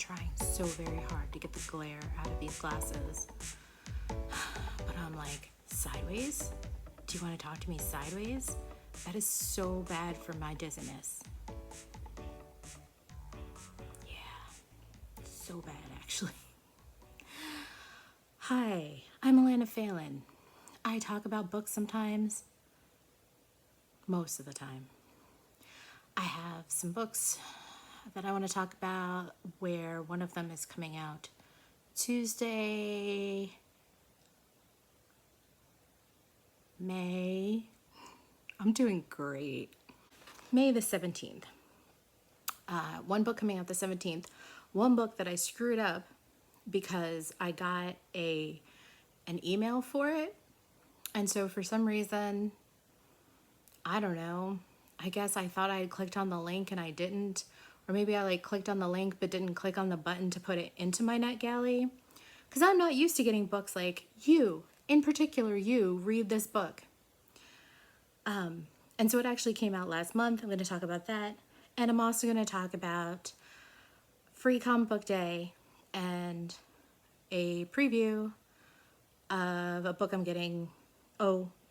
trying so very hard to get the glare out of these glasses. But I'm like, sideways? Do you want to talk to me sideways? That is so bad for my dizziness. Yeah, so bad actually. Hi, I'm Alana Phelan. I talk about books sometimes, most of the time. I have some books that I want to talk about where one of them is coming out Tuesday, I'm doing great. May the 17th. One book coming out the 17th. One book that I screwed up because I got an email for it. And so for some reason, I don't know, I guess I thought I had clicked on the link and I didn't. Or maybe I clicked on the link but didn't click on the button to put it into my NetGalley. Because I'm not used to getting books like, you, in particular you, read this book. And so it actually came out last month. I'm going to talk about that. And I'm also going to talk about Free Comic Book Day and a preview of a book I'm getting,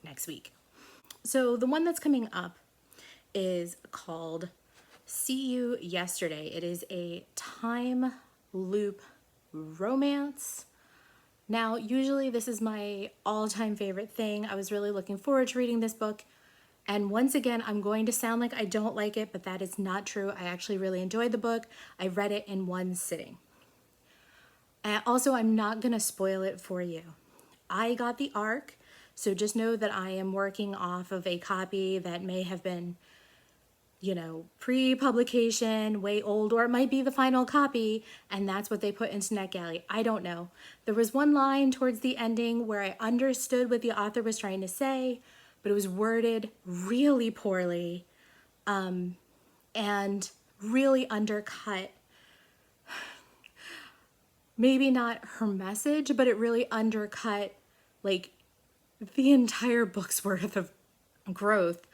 next week. So the one that's coming up is called See You Yesterday. It is a time loop romance. Now, usually this is my all-time favorite thing. I was really looking forward to reading this book. And once again, I'm going to sound like I don't like it, but that is not true. I actually really enjoyed the book. I read it in one sitting. Also, I'm not going to spoil it for you. I got the ARC, so just know that I am working off of a copy that may have been, pre-publication, way old, or it might be the final copy, and that's what they put into NetGalley. I don't know. There was one line towards the ending where I understood what the author was trying to say, but it was worded really poorly, and really undercut, maybe not her message, but it really undercut the entire book's worth of growth.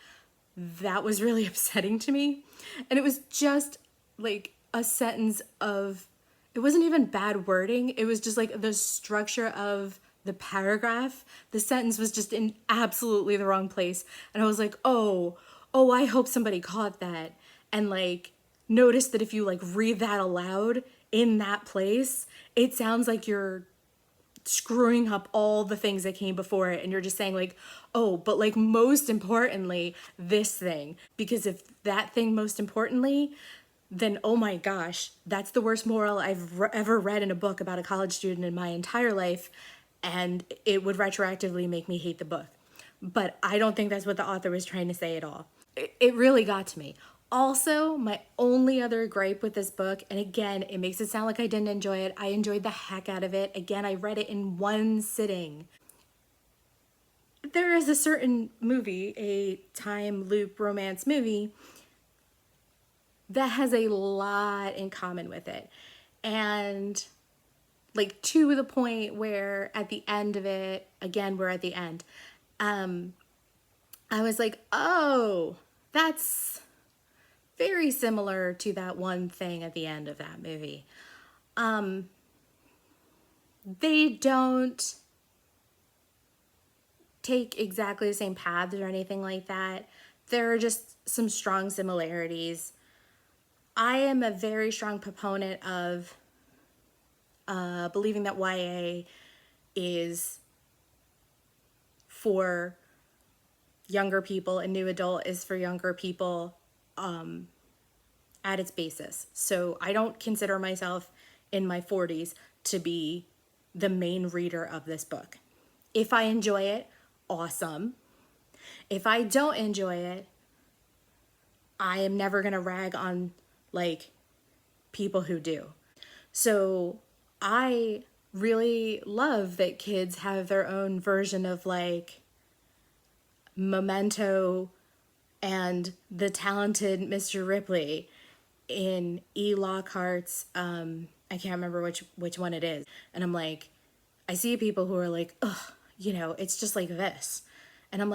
That was really upsetting to me. And it was just a sentence of, it wasn't even bad wording. It was just the structure of the paragraph. The sentence was just in absolutely the wrong place. And I was like, oh, I hope somebody caught that. And notice that if you read that aloud in that place, it sounds like you're screwing up all the things that came before it, and you're just saying but most importantly this thing, because if that thing most importantly, then oh my gosh, that's the worst moral I've ever read in a book about a college student in my entire life, and it would retroactively make me hate the book. But I don't think that's what the author was trying to say at all. It really got to me. Also, my only other gripe with this book, and again, it makes it sound like I didn't enjoy it. I enjoyed the heck out of it. Again, I read it in one sitting. There is a certain movie, a time loop romance movie, that has a lot in common with it. And to the point where at the end of it, again, we're at the end, I was like, oh, that's very similar to that one thing at the end of that movie. They don't take exactly the same paths or anything like that. There are just some strong similarities. I am a very strong proponent of believing that YA is for younger people and new adult is for younger people at its basis. So I don't consider myself in my 40s to be the main reader of this book. If I enjoy it, awesome. If I don't enjoy it, I am never going to rag on people who do. So I really love that kids have their own version of Memento and The Talented Mr. Ripley in E. Lockhart's, I can't remember which one it is. And I'm I see people who are ugh, it's just like this. And I'm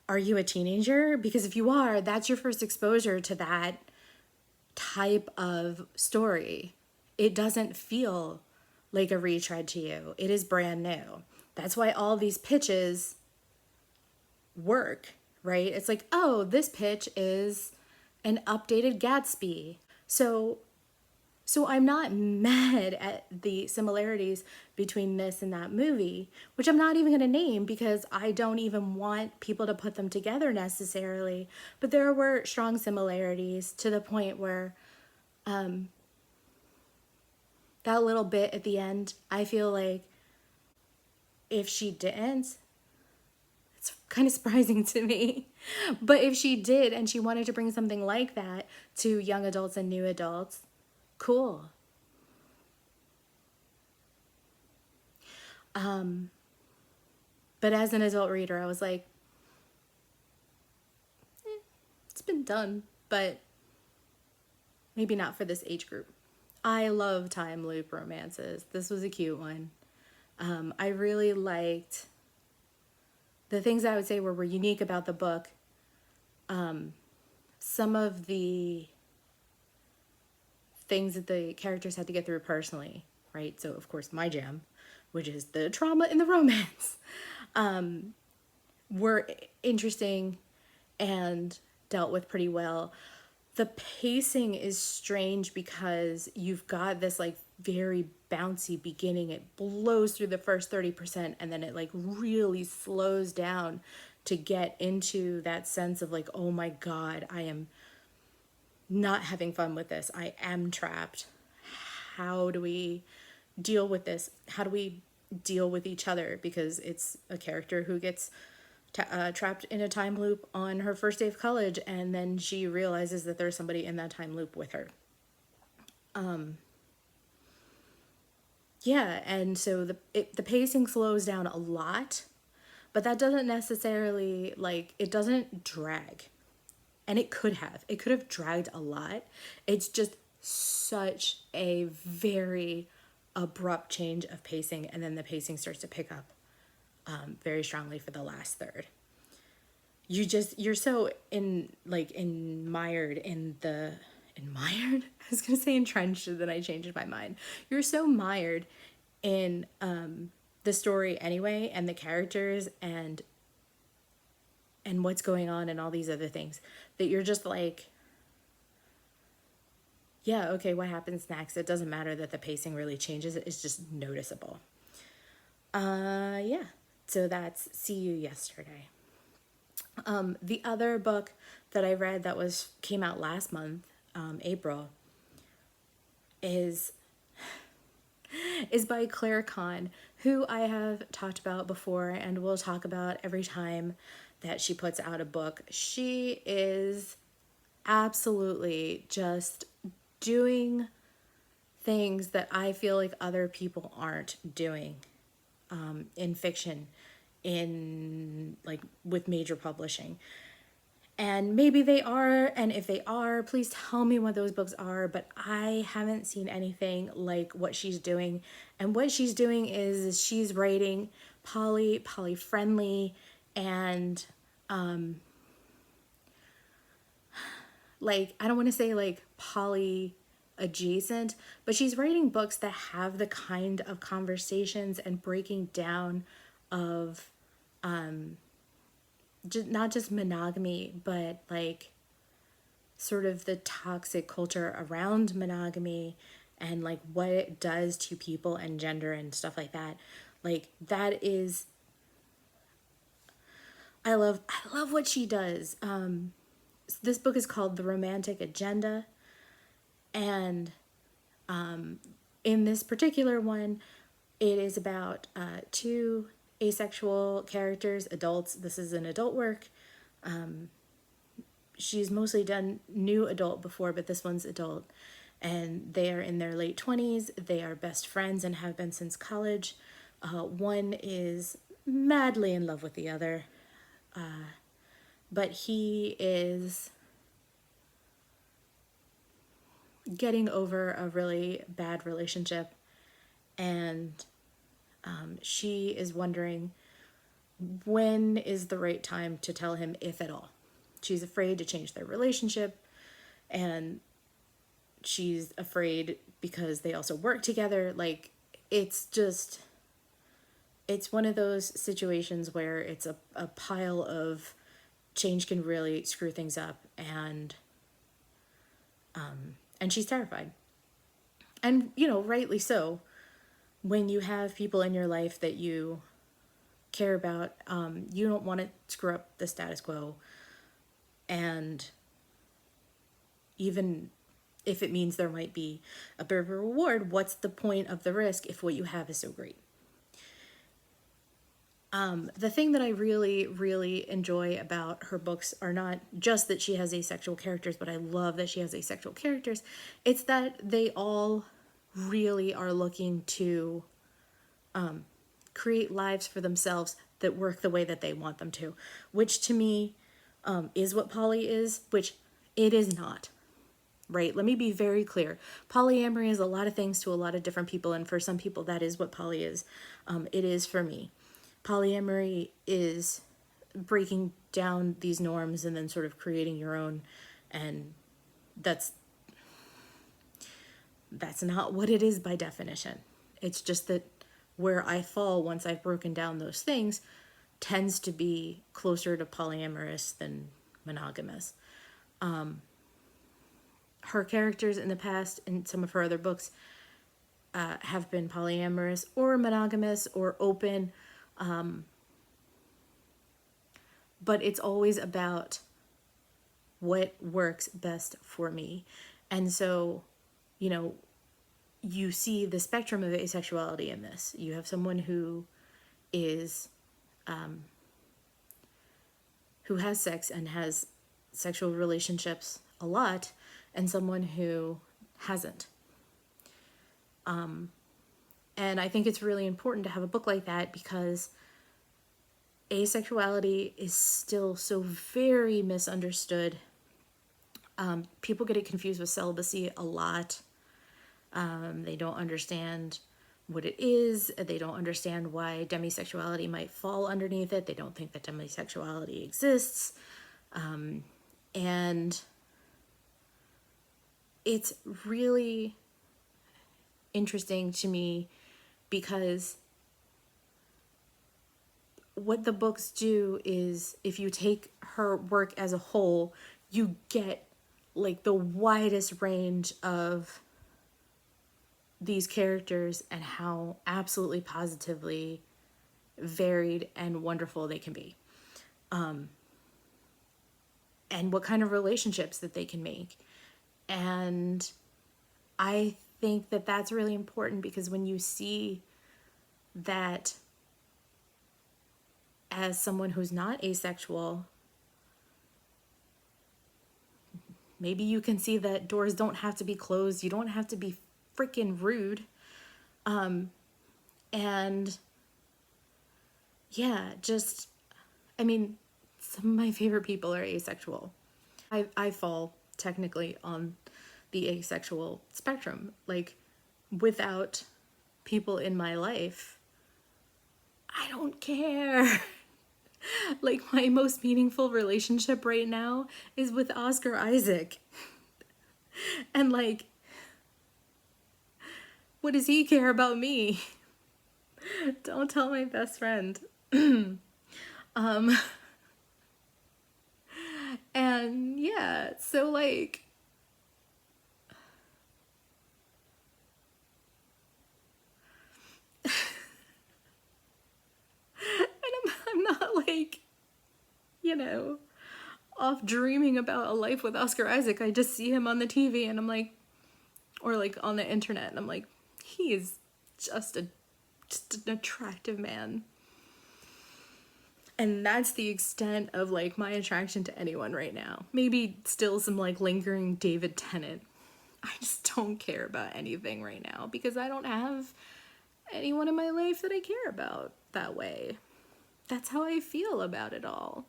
are you a teenager? Because if you are, that's your first exposure to that type of story. It doesn't feel like a retread to you. It is brand new. That's why all these pitches work, right? It's like, oh, this pitch is an updated Gatsby. So I'm not mad at the similarities between this and that movie, which I'm not even going to name because I don't even want people to put them together necessarily. But there were strong similarities to the point where that little bit at the end, I feel like if she didn't, it's kind of surprising to me. But if she did and she wanted to bring something like that to young adults and new adults, cool. But as an adult reader, I was like, it's been done, but maybe not for this age group. I love time loop romances. This was a cute one. I really liked the things I would say were unique about the book. Some of the things that the characters had to get through personally, right? So, of course, my jam, which is the trauma in the romance, were interesting and dealt with pretty well. The pacing is strange because you've got this like very bouncy beginning. It blows through the first 30% and then it like really slows down to get into that sense of like, oh my God, I am not having fun with this. I am trapped. How do we deal with this? How do we deal with each other? Because it's a character who gets trapped in a time loop on her first day of college, and then she realizes that there's somebody in that time loop with her. Yeah, and so the pacing slows down a lot, but that doesn't necessarily, like, it doesn't drag. And it could have dragged a lot. It's just such a very abrupt change of pacing, and then the pacing starts to pick up very strongly for the last third. You're so mired in the mired. I was gonna say entrenched, and then I changed my mind. You're so mired in the story anyway, and the characters, and what's going on, and all these other things, that you're just like, yeah, okay, what happens next? It doesn't matter that the pacing really changes. It's just noticeable. Yeah. So that's See You Yesterday. The other book that I read that came out last month, April, is by Claire Kahn, who I have talked about before and will talk about every time that she puts out a book. She is absolutely just doing things that I feel like other people aren't doing in fiction, in like with major publishing. And maybe they are, and if they are, please tell me what those books are, but I haven't seen anything like what she's doing. And what she's doing is she's writing poly friendly, and like, I don't want to say like poly adjacent, but she's writing books that have the kind of conversations and breaking down of not just monogamy, but like sort of the toxic culture around monogamy, and like what it does to people and gender and stuff like that. Like, that is, I love what she does. This book is called The Romantic Agenda, and in this particular one, it is about two asexual characters, adults. This is an adult work. She's mostly done new adult before, but this one's adult. And they are in their late 20s. They are best friends and have been since college. One is madly in love with the other. But he is getting over a really bad relationship. And she is wondering when is the right time to tell him, if at all. She's afraid to change their relationship, and she's afraid because they also work together. Like, it's just, it's one of those situations where it's a pile of change can really screw things up, and she's terrified. And, you know, rightly so. When you have people in your life that you care about, you don't want to screw up the status quo. And even if it means there might be a bit of a reward, what's the point of the risk if what you have is so great? The thing that I really, really enjoy about her books are not just that she has asexual characters, but I love that she has asexual characters. It's that they all really are looking to create lives for themselves that work the way that they want them to, which to me is what poly is, which it is not. Right? Let me be very clear. Polyamory is a lot of things to a lot of different people, and for some people that is what poly is. It is for me. Polyamory is breaking down these norms and then sort of creating your own, and that's not what it is by definition. It's just that where I fall once I've broken down those things tends to be closer to polyamorous than monogamous. Her characters in the past in some of her other books have been polyamorous or monogamous or open, but it's always about what works best for me. And so, you know, you see the spectrum of asexuality in this. You have someone who is who has sex and has sexual relationships a lot, and someone who hasn't. And I think it's really important to have a book like that because asexuality is still so very misunderstood. People get it confused with celibacy a lot. They don't understand what it is. They don't understand why demisexuality might fall underneath it. They don't think that demisexuality exists. And it's really interesting to me because what the books do is, if you take her work as a whole, you get like the widest range of these characters and how absolutely positively varied and wonderful they can be. And what kind of relationships that they can make. And I think that that's really important because when you see that as someone who's not asexual, maybe you can see that doors don't have to be closed. You don't have to be freaking rude. And yeah, just, I mean, some of my favorite people are asexual. I fall technically on the asexual spectrum. Like, without people in my life, I don't care. Like, my most meaningful relationship right now is with Oscar Isaac. And like, what does he care about me? Don't tell my best friend. And yeah, so like, and I'm not like, you know, off dreaming about a life with Oscar Isaac. I just see him on the TV and I'm like, or like on the internet, and I'm like, he is just an attractive man. And that's the extent of like my attraction to anyone right now. Maybe still some like lingering David Tennant. I just don't care about anything right now because I don't have anyone in my life that I care about that way. That's how I feel about it all.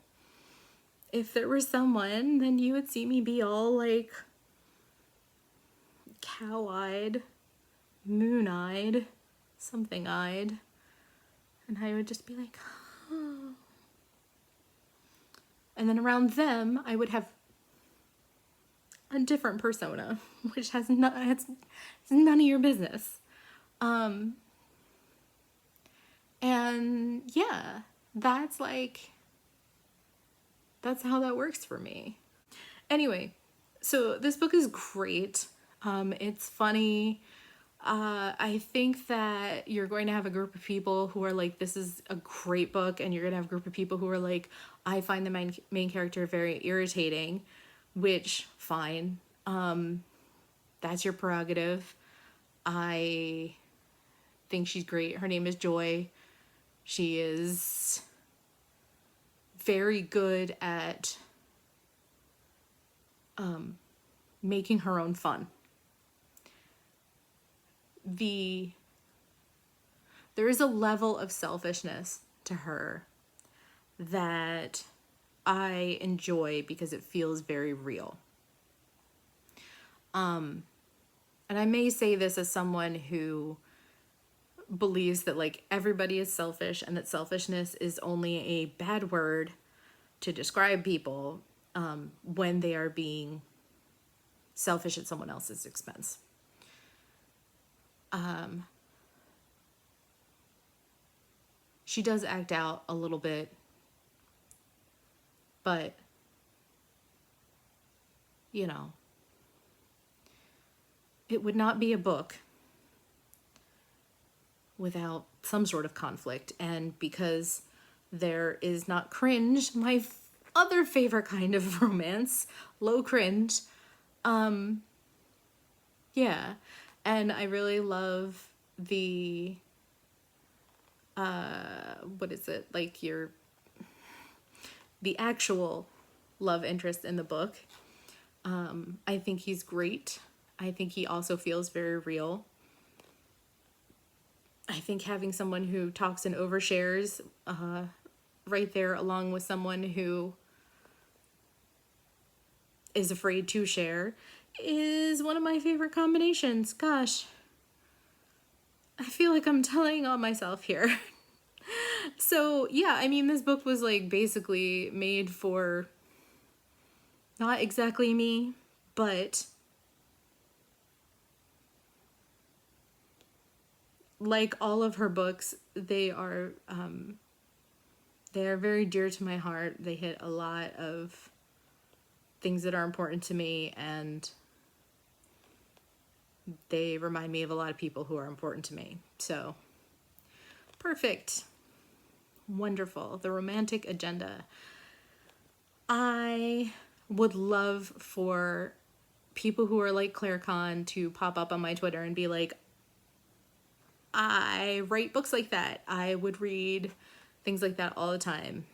If there were someone, then you would see me be all like cow-eyed, moon-eyed, something-eyed, and I would just be like, oh. And then around them, I would have a different persona, which has it's none of your business. And yeah, that's how that works for me. Anyway, so this book is great. It's funny. I think that you're going to have a group of people who are like, this is a great book, and you're going to have a group of people who are like, I find the main character very irritating, which, fine. That's your prerogative. I think she's great. Her name is Joy. She is very good at making her own fun. There is a level of selfishness to her that I enjoy because it feels very real. And I may say this as someone who believes that like everybody is selfish and that selfishness is only a bad word to describe people when they are being selfish at someone else's expense. She does act out a little bit, but you know, it would not be a book without some sort of conflict. And because there is not cringe, my other favorite kind of romance, low cringe, yeah. And I really love the what is it, like the actual love interest in the book. I think he's great. I think he also feels very real. I think having someone who talks and overshares right there along with someone who is afraid to share is one of my favorite combinations. Gosh, I feel like I'm telling on myself here. So yeah, I mean, this book was like basically made for not exactly me, but like all of her books, they are very dear to my heart. They hit a lot of things that are important to me, and they remind me of a lot of people who are important to me. So, perfect. Wonderful. The romantic agenda. I would love for people who are like Claire Kahn to pop up on my Twitter and be like, I write books like that. I would read things like that all the time.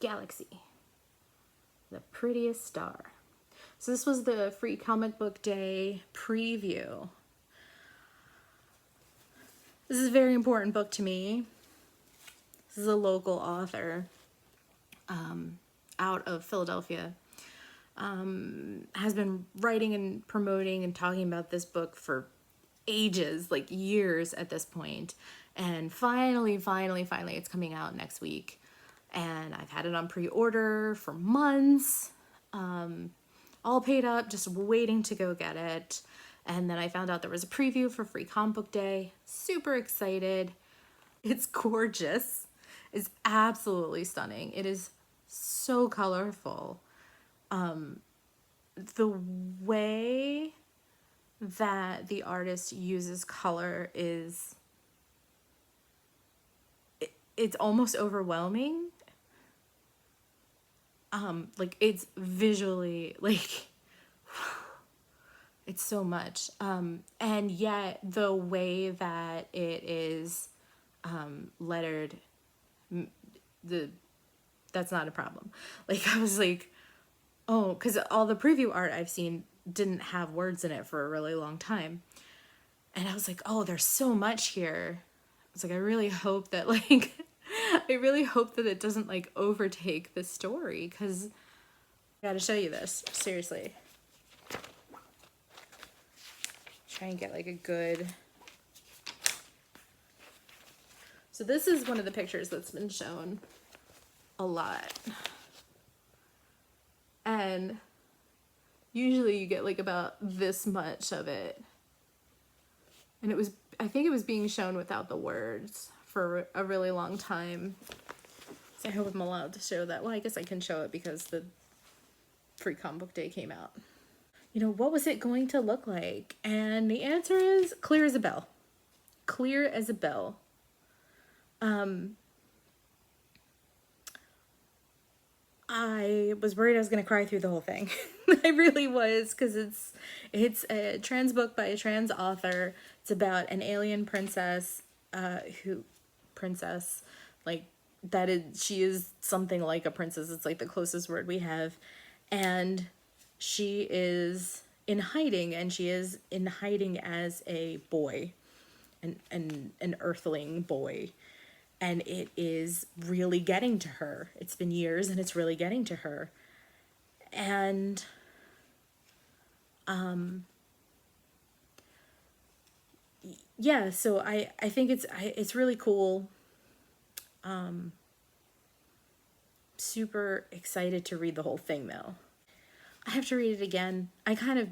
Galaxy. The Prettiest Star. So this was the Free Comic Book Day preview. This is a very important book to me. This is a local author out of Philadelphia. Has been writing and promoting and talking about this book for ages, like years at this point. And finally, it's coming out next week. And I've had it on pre-order for months. All paid up, just waiting to go get it. And then I found out there was a preview for Free Comic Book Day. Super excited. It's gorgeous. It's absolutely stunning. It is so colorful. The way that the artist uses color is, it's almost overwhelming. Like it's visually like it's so much. And yet the way that it is lettered, that's not a problem. Like I was like, oh, because all the preview art I've seen didn't have words in it for a really long time. And I was like, oh, there's so much here. I was like, I really hope that it doesn't like overtake the story, because I gotta show you this, seriously. Try and get like a good. So this is one of the pictures that's been shown a lot. And Usually you get like about this much of it. And I think it was being shown without the words for a really long time. So I hope I'm allowed to show that. Well, I guess I can show it because the free comic book day came out. You know, what was it going to look like? And the answer is clear as a bell. Clear as a bell. I was worried I was going to cry through the whole thing. I really was, because it's a trans book by a trans author. It's about an alien princess, like, she is something like a princess. It's like the closest word we have. And she is in hiding, and she is in hiding as a boy, an earthling boy. And it is really getting to her. It's been years and it's really getting to her. And yeah, so I think it's really cool. Super excited to read the whole thing though. I have to read it again. I kind of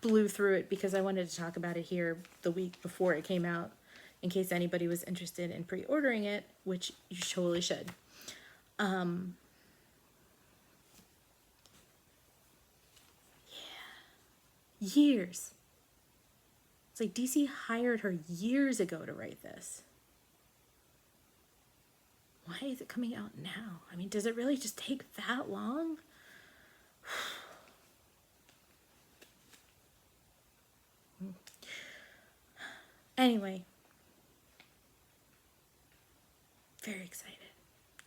blew through it because I wanted to talk about it here the week before it came out, in case anybody was interested in pre-ordering it, which you totally should. Years. It's like DC hired her years ago to write this. Why is it coming out now? I mean, does it really just take that long? Anyway. Very excited.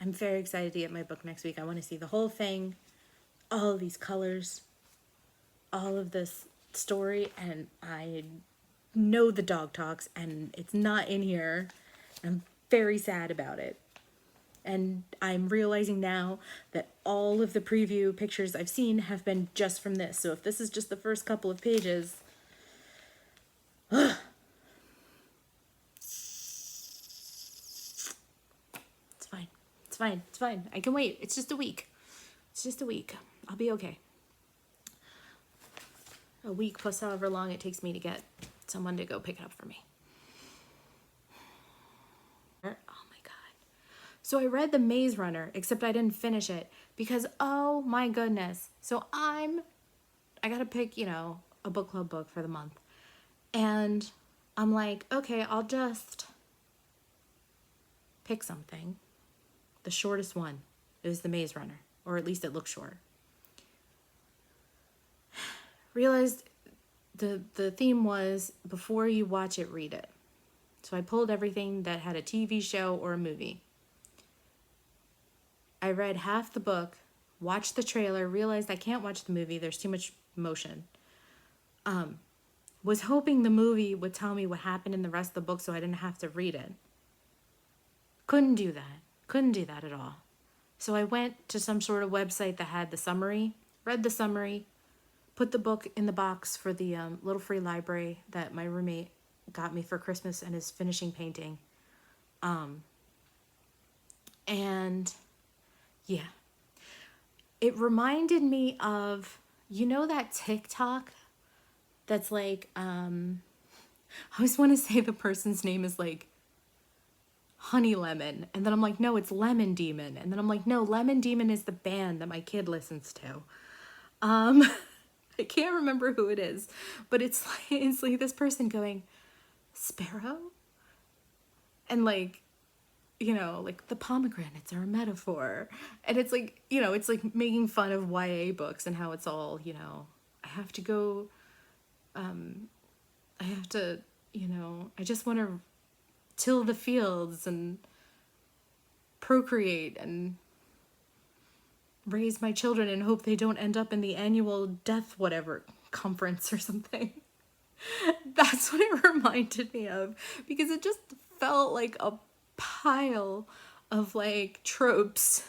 I'm very excited to get my book next week. I want to see the whole thing, all of these colors, all of this story, and I know the dog talks, and it's not in here. I'm very sad about it. And I'm realizing now that all of the preview pictures I've seen have been just from this. So if this is just the first couple of pages, It's fine. I can wait. It's just a week. I'll be okay. A week plus however long it takes me to get someone to go pick it up for me. Oh my God. So I read The Maze Runner, except I didn't finish it because, oh my goodness. So I gotta pick, a book club book for the month. And I'm like, okay, I'll just pick something. The shortest one is The Maze Runner, or at least it looks short. Realized the theme was, before you watch it, read it. So I pulled everything that had a TV show or a movie. I read half the book, watched the trailer, realized I can't watch the movie, there's too much motion. Was hoping the movie would tell me what happened in the rest of the book so I didn't have to read it. Couldn't do that at all. So I went to some sort of website that had the summary, read the summary, put the book in the box for the little free library that my roommate got me for Christmas and is finishing painting. And yeah, it reminded me of, that TikTok that's like, I always want to say the person's name is like Honey Lemon, and then I'm like, no, it's Lemon Demon, and then I'm like, no, Lemon Demon is the band that my kid listens to. I can't remember who it is, but it's like this person going, Sparrow? And like the pomegranates are a metaphor. And it's like, it's like making fun of YA books and how it's all, I have to go, I just want to till the fields and procreate and raise my children and hope they don't end up in the annual death whatever conference or something. That's what it reminded me of, because it just felt like a pile of like tropes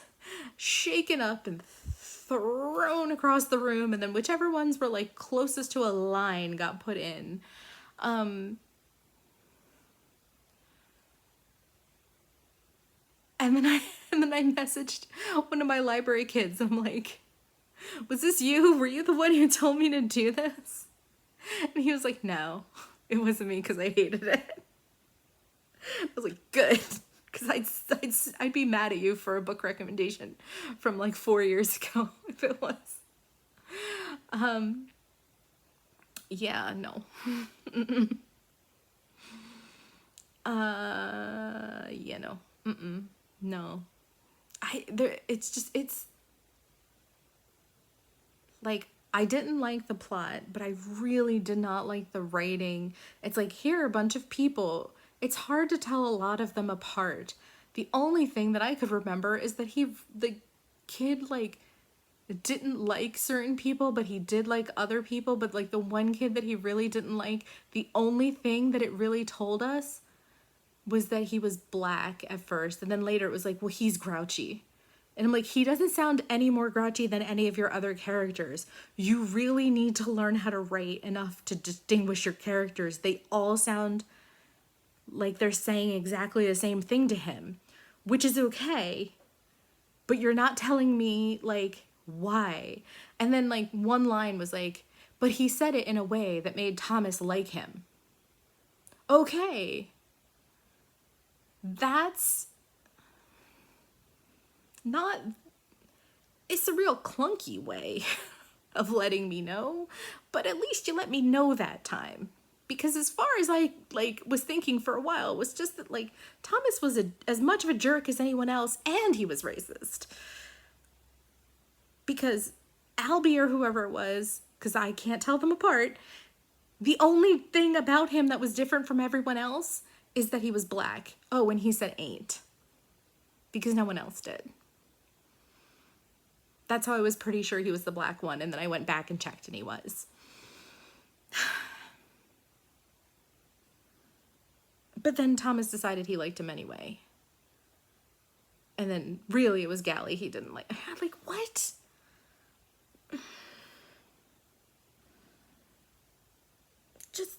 shaken up and thrown across the room, and then whichever ones were like closest to a line got put in. And then I messaged one of my library kids. I'm like, Was this you? Were you the one who told me to do this? And he was like, no, it wasn't me because I hated it. I was like, good. Because I'd be mad at you for a book recommendation from like 4 years ago if it was. Yeah, no. Yeah, no. No. It's like, I didn't like the plot, but I really did not like the writing. It's like, here are a bunch of people. It's hard to tell a lot of them apart. The only thing that I could remember is that the kid, like, didn't like certain people, but he did like other people. But like the one kid that he really didn't like, the only thing that it really told us was that he was black at first. And then later it was like, well, he's grouchy. And I'm like, he doesn't sound any more grouchy than any of your other characters. You really need to learn how to write enough to distinguish your characters. They all sound like they're saying exactly the same thing to him, which is okay. But you're not telling me, like, why. And then, like, one line was like, but he said it in a way that made Thomas like him. Okay. That's not... It's a real clunky way of letting me know, but at least you let me know that time. Because as far as I, like, was thinking for a while, it was just that, like, Thomas was as much of a jerk as anyone else, and he was racist. Because Albie or whoever it was, because I can't tell them apart, the only thing about him that was different from everyone else is that he was black. Oh, and he said ain't. Because no one else did. That's how I was pretty sure he was the black one, and then I went back and checked and he was. But then Thomas decided he liked him anyway. And then really it was Gally he didn't like. I'm like, what? Just,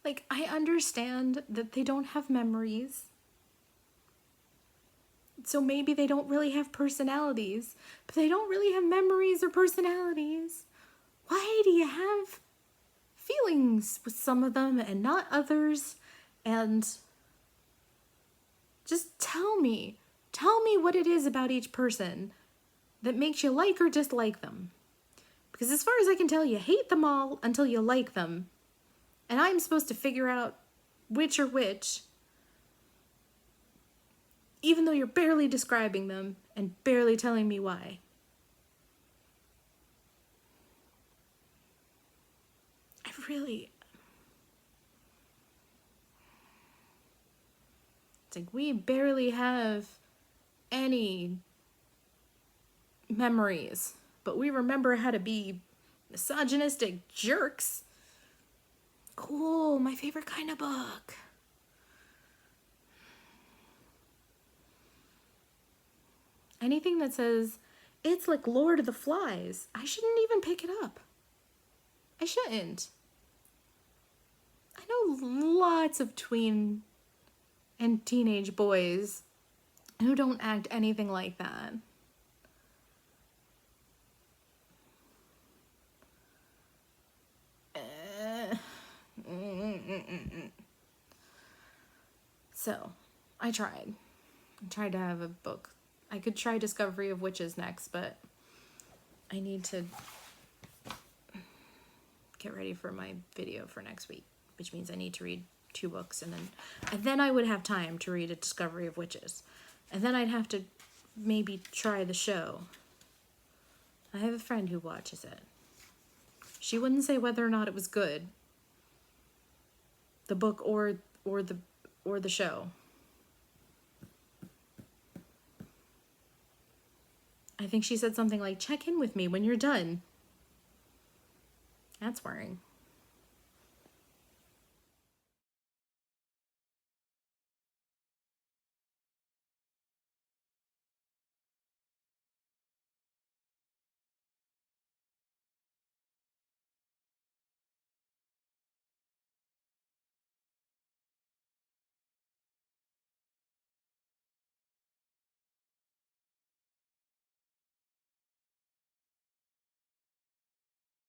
like, I understand that they don't have memories. So maybe they don't really have personalities, but they don't really have memories or personalities. Why do you have feelings with some of them and not others? And just tell me what it is about each person that makes you like or dislike them. Because as far as I can tell, you hate them all until you like them. And I'm supposed to figure out which are which, even though you're barely describing them and barely telling me why. It's like, we barely have any memories, but we remember how to be misogynistic jerks. Cool, my favorite kind of book. Anything that says, it's like Lord of the Flies, I shouldn't even pick it up. I shouldn't. I know lots of tween and teenage boys who don't act anything like that. So, I tried to have a book. I could try Discovery of Witches next, but I need to get ready for my video for next week, which means I need to read 2 books, and then I would have time to read A Discovery of Witches. And then I'd have to maybe try the show. I have a friend who watches it. She wouldn't say whether or not it was good, the book or the show. I think she said something like, check in with me when you're done. That's worrying.